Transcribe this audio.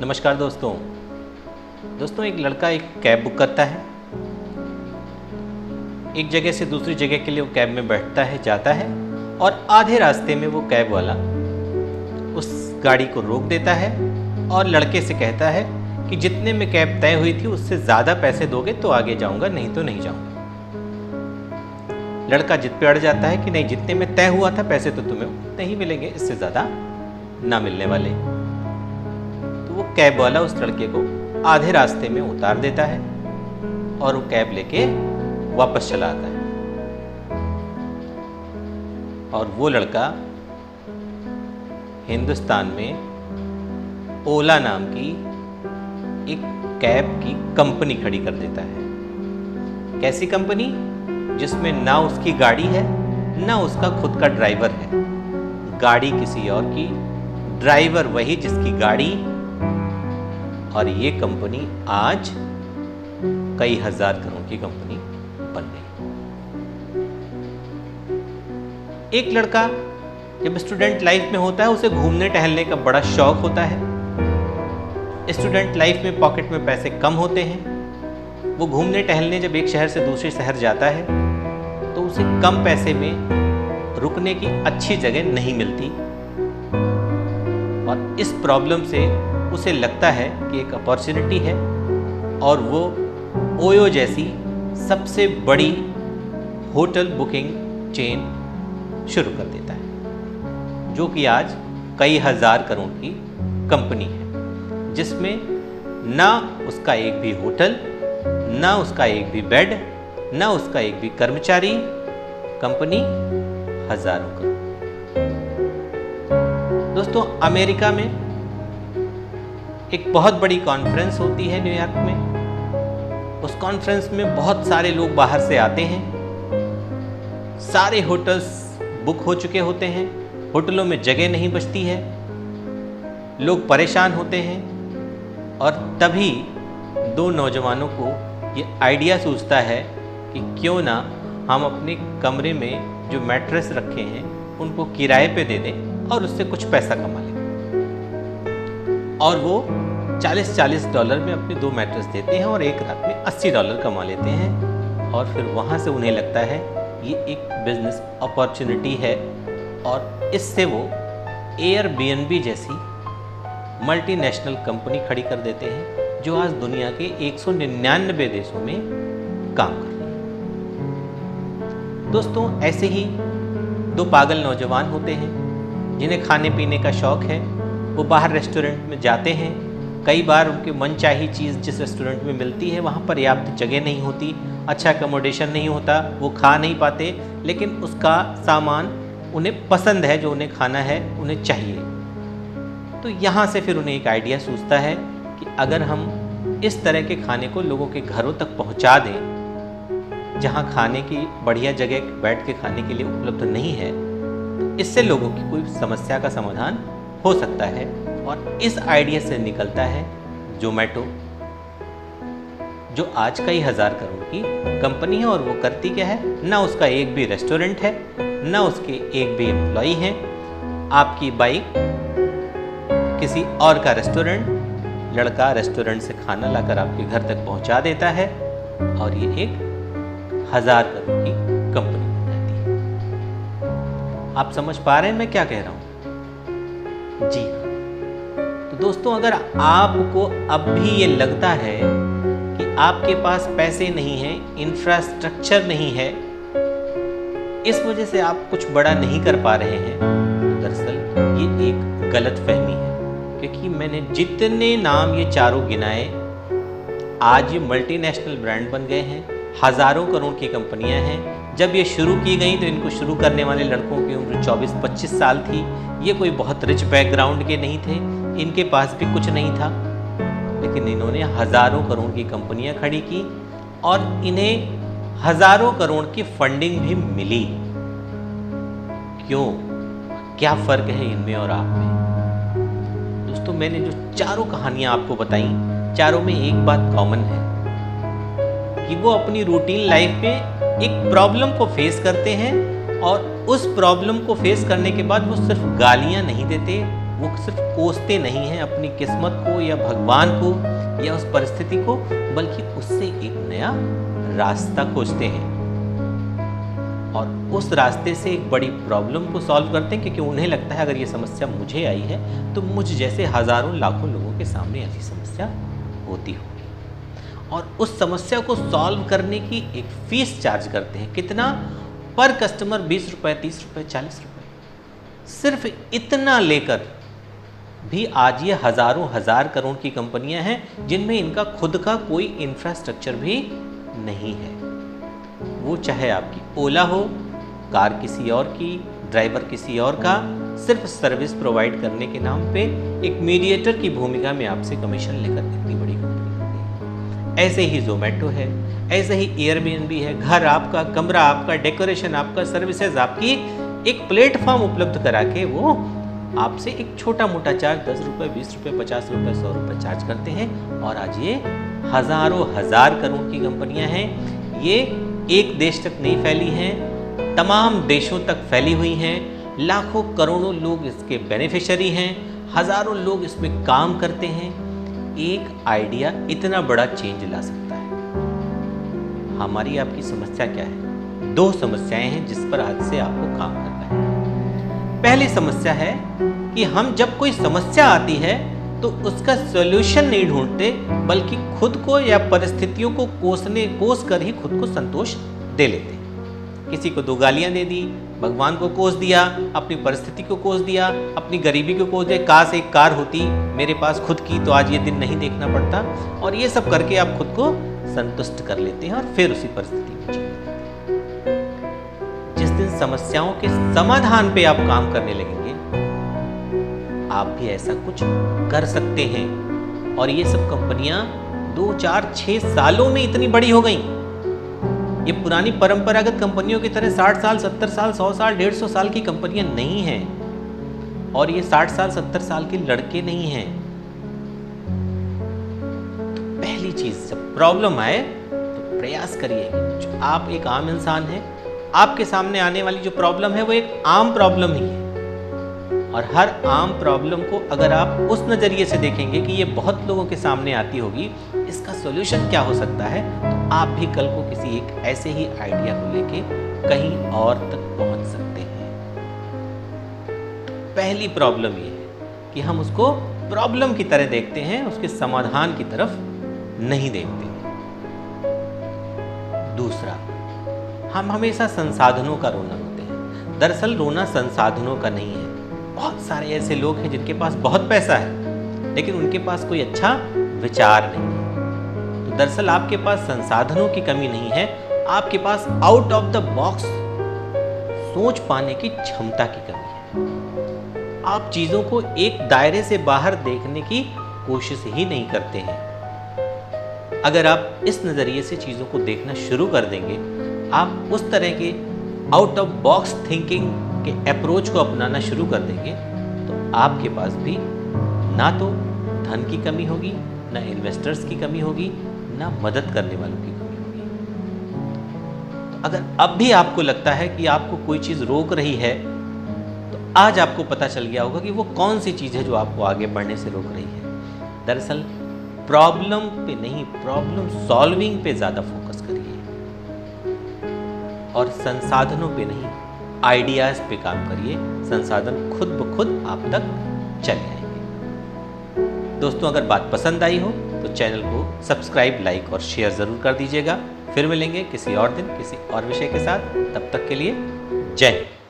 नमस्कार दोस्तों। एक लड़का एक कैब बुक करता है। एक जगह से दूसरी जगह के लिए वो कैब में बैठता है, जाता है और आधे रास्ते में वो कैब वाला उस गाड़ी को रोक देता है और लड़के से कहता है कि जितने में कैब तय हुई थी उससे ज़्यादा पैसे दोगे तो आगे जाऊंगा, नहीं तो नहीं जाऊंगा। लड़का जिद पे अड़ जाता है कि नहीं, जितने में तय हुआ था पैसे तो तुम्हें उतने ही मिलेंगे, इससे ज़्यादा ना मिलने वाले। तो वो कैब वाला उस लड़के को आधे रास्ते में उतार देता है और वो कैब लेके वापस चला आता है। और वो लड़का हिंदुस्तान में ओला नाम की एक कैब की कंपनी खड़ी कर देता है। कैसी कंपनी? जिसमें ना उसकी गाड़ी है ना उसका खुद का ड्राइवर है। गाड़ी किसी और की, ड्राइवर वही जिसकी गाड़ी। और ये कंपनी आज कई हजार करोड़ की कंपनी बन गई। एक लड़का जब स्टूडेंट लाइफ में होता है उसे घूमने टहलने का बड़ा शौक होता है। स्टूडेंट लाइफ में पॉकेट में पैसे कम होते हैं। वो घूमने टहलने जब एक शहर से दूसरे शहर जाता है तो उसे कम पैसे में रुकने की अच्छी जगह नहीं मिलती और इस प्रॉब्लम से उसे लगता है कि एक अपॉर्चुनिटी है और वो ओयो जैसी सबसे बड़ी होटल बुकिंग चेन शुरू कर देता है, जो कि आज कई हजार करोड़ की कंपनी है, जिसमें ना उसका एक भी होटल, ना उसका एक भी बेड, ना उसका एक भी कर्मचारी। कंपनी हजारों करोड़। दोस्तों, अमेरिका में एक बहुत बड़ी कॉन्फ्रेंस होती है न्यूयॉर्क में। उस कॉन्फ्रेंस में बहुत सारे लोग बाहर से आते हैं। सारे होटल्स बुक हो चुके होते हैं, होटलों में जगह नहीं बचती है, लोग परेशान होते हैं। और तभी दो नौजवानों को ये आइडिया सूझता है कि क्यों ना हम अपने कमरे में जो मैट्रेस रखे हैं उनको किराए पे दे दें और उससे कुछ पैसा कमा लें। और वो $40 में अपने 2 मैट्रेस देते हैं और एक रात में $80 कमा लेते हैं। और फिर वहाँ से उन्हें लगता है ये एक बिजनेस अपॉर्चुनिटी है और इससे वो एयरबीएनबी जैसी मल्टीनेशनल कंपनी खड़ी कर देते हैं, जो आज दुनिया के 199 देशों में काम कर रही है। दोस्तों, ऐसे ही 2 पागल नौजवान होते हैं जिन्हें खाने पीने का शौक है। वो बाहर रेस्टोरेंट में जाते हैं। कई बार उनके मनचाही चीज़ जिस रेस्टोरेंट में मिलती है वहाँ पर्याप्त जगह नहीं होती, अच्छा अकोमोडेशन नहीं होता, वो खा नहीं पाते, लेकिन उसका सामान उन्हें पसंद है, जो उन्हें खाना है, उन्हें चाहिए। तो यहाँ से फिर उन्हें एक आइडिया सूझता है कि अगर हम इस तरह के खाने को लोगों के घरों तक पहुँचा दें, जहाँ खाने की बढ़िया जगह बैठ के खाने के लिए उपलब्ध नहीं है, तो इससे लोगों की कोई समस्या का समाधान हो सकता है। और इस आइडिया से निकलता है जोमेटो, जो आज कई हजार करोड़ की कंपनी है। और वो करती क्या है? ना उसका एक भी रेस्टोरेंट है, ना उसके एक भी एम्प्लॉई हैं। आपकी बाइक किसी और का रेस्टोरेंट, लड़का रेस्टोरेंट से खाना लाकर आपके घर तक पहुंचा देता है और ये एक 1000 करोड़ की कंपनी बन जाती है। आप समझ पा रहे हैं मैं क्या कह रहा हूं? जी। तो दोस्तों, अगर आपको अब भी ये लगता है कि आपके पास पैसे नहीं हैं, इंफ्रास्ट्रक्चर नहीं है, इस वजह से आप कुछ बड़ा नहीं कर पा रहे हैं, तो दरअसल ये एक गलतफहमी है। क्योंकि मैंने जितने नाम ये चारों गिनाए, आज ये मल्टीनेशनल ब्रांड बन गए हैं, हजारों करोड़ की कंपनियां हैं। जब ये शुरू की गई तो इनको शुरू करने वाले लड़कों की उम्र 24-25 साल थी। ये कोई बहुत रिच बैकग्राउंड के नहीं थे, इनके पास भी कुछ नहीं था, लेकिन इन्होंने हजारों करोड़ की कंपनियां खड़ी की और इन्हें हजारों करोड़ की फंडिंग भी मिली। क्यों? क्या फर्क है इनमें और आप में? दोस्तों, मैंने जो चारों कहानियां आपको बताई, चारों में एक बात कॉमन है कि वो अपनी रूटीन लाइफ में एक प्रॉब्लम को फेस करते हैं और उस प्रॉब्लम को फेस करने के बाद वो सिर्फ गालियां नहीं देते, वो सिर्फ कोसते नहीं हैं अपनी किस्मत को या भगवान को या उस परिस्थिति को, बल्कि उससे एक नया रास्ता खोजते हैं और उस रास्ते से एक बड़ी प्रॉब्लम को सॉल्व करते हैं, क्योंकि उन्हें लगता है अगर ये समस्या मुझे आई है तो मुझ जैसे हजारों लाखों लोगों के सामने ऐसी समस्या होती होगी, और उस समस्या को सॉल्व करने की एक फीस चार्ज करते हैं। कितना? पर कस्टमर 20 रुपये, 30 रुपये, 40 रुपये। सिर्फ इतना लेकर भी आज ये हजारों हजार करोड़ की कंपनियां हैं जिनमें इनका खुद का कोई इंफ्रास्ट्रक्चर भी नहीं है। वो चाहे आपकी ओला हो, कार किसी और की, ड्राइवर किसी और का, सिर्फ सर्विस प्रोवाइड करने के नाम पे एक मीडिएटर की भूमिका में आपसे कमीशन लेकर इतनी बड़ी कंपनी होती है। ऐसे ही जोमेटो है, ऐसे ही एयरबीएनबी है। घर आपका, कमरा आपका, डेकोरेशन आपका, सर्विसेज आपकी, एक प्लेटफॉर्म उपलब्ध करा के वो आपसे एक छोटा मोटा चार्ज 10 रुपये, 20 रुपये, 50 रुपये, 100 रुपये चार्ज करते हैं। और आज ये हजारों हजार करोड़ की कंपनियां हैं। ये एक देश तक नहीं फैली हैं, तमाम देशों तक फैली हुई हैं। लाखों करोड़ों लोग इसके बेनिफिशियरी हैं, हजारों लोग इसमें काम करते हैं। एक आइडिया इतना बड़ा चेंज ला सकता है। हमारी आपकी समस्या क्या है? 2 समस्याएं हैं जिस पर आज से आपको काम करना है। पहली समस्या है कि हम जब कोई समस्या आती है तो उसका सॉल्यूशन नहीं ढूंढते, बल्कि खुद को या परिस्थितियों को कोस कर ही खुद को संतोष दे लेते। किसी को 2 गालियां दे दी, भगवान को कोस दिया, अपनी परिस्थिति को कोस दिया, अपनी गरीबी को कोस दिया। काश एक कार होती मेरे पास खुद की तो आज ये दिन नहीं देखना पड़ता। और ये सब करके आप खुद को संतुष्ट कर लेते हैं और फिर उसी परिस्थिति में जीते। जिस दिन समस्याओं के समाधान पे आप काम करने लगेंगे, आप भी ऐसा कुछ कर सकते हैं। और ये सब कंपनियां 2, 4, 6 सालों में इतनी बड़ी हो गई। ये पुरानी परंपरागत कंपनियों की तरह 60 साल, 70 साल, 100 साल, 150 साल की कंपनियां नहीं हैं। और ये 60 साल, 70 साल के लड़के नहीं हैं। तो पहली चीज, जब प्रॉब्लम आए तो प्रयास करिए कि आप एक आम इंसान हैं, आपके सामने आने वाली जो प्रॉब्लम है वो एक आम प्रॉब्लम ही है। और हर आम प्रॉब्लम को अगर आप उस नज़रिए से देखेंगे कि ये बहुत लोगों के सामने आती होगी, इसका सॉल्यूशन क्या हो सकता है, तो आप भी कल को किसी एक ऐसे ही आइडिया को लेके कहीं और तक पहुंच सकते हैं। पहली प्रॉब्लम ये है कि हम उसको प्रॉब्लम की तरह देखते हैं, उसके समाधान की तरफ नहीं देखते हैं। दूसरा, हम हमेशा संसाधनों का रोना रोते हैं। दरअसल रोना संसाधनों का नहीं है। बहुत सारे ऐसे लोग हैं जिनके पास बहुत पैसा है, लेकिन उनके पास कोई अच्छा विचार नहीं है। तो दरअसल आपके पास संसाधनों की कमी नहीं है, आपके pass out of the box सोच पाने की क्षमता की कमी है। आप चीजों को एक दायरे से बाहर देखने की कोशिश ही नहीं करते हैं। अगर आप इस नजरिए से चीजों को देखना शुरू कर देंगे, आप उस तरह के आउट ऑफ बॉक्स थिंकिंग के अप्रोच को अपनाना शुरू कर देंगे, तो आपके पास भी ना तो धन की कमी होगी, ना इन्वेस्टर्स की कमी होगी, ना मदद करने वालों की कमी होगी। तो अगर अब भी आपको लगता है कि आपको कोई चीज़ रोक रही है, तो आज आपको पता चल गया होगा कि वो कौन सी चीज़ है जो आपको आगे बढ़ने से रोक रही है। दरअसल प्रॉब्लम पे नहीं, प्रॉब्लम सॉल्विंग पे ज़्यादा फोकस करिए और संसाधनों पे नहीं, आइडियाज पे काम करिए। संसाधन खुद ब खुद आप तक चले आएंगे। दोस्तों, अगर बात पसंद आई हो तो चैनल को सब्सक्राइब, लाइक और शेयर ज़रूर कर दीजिएगा। फिर मिलेंगे किसी और दिन किसी और विषय के साथ। तब तक के लिए जय हिंद।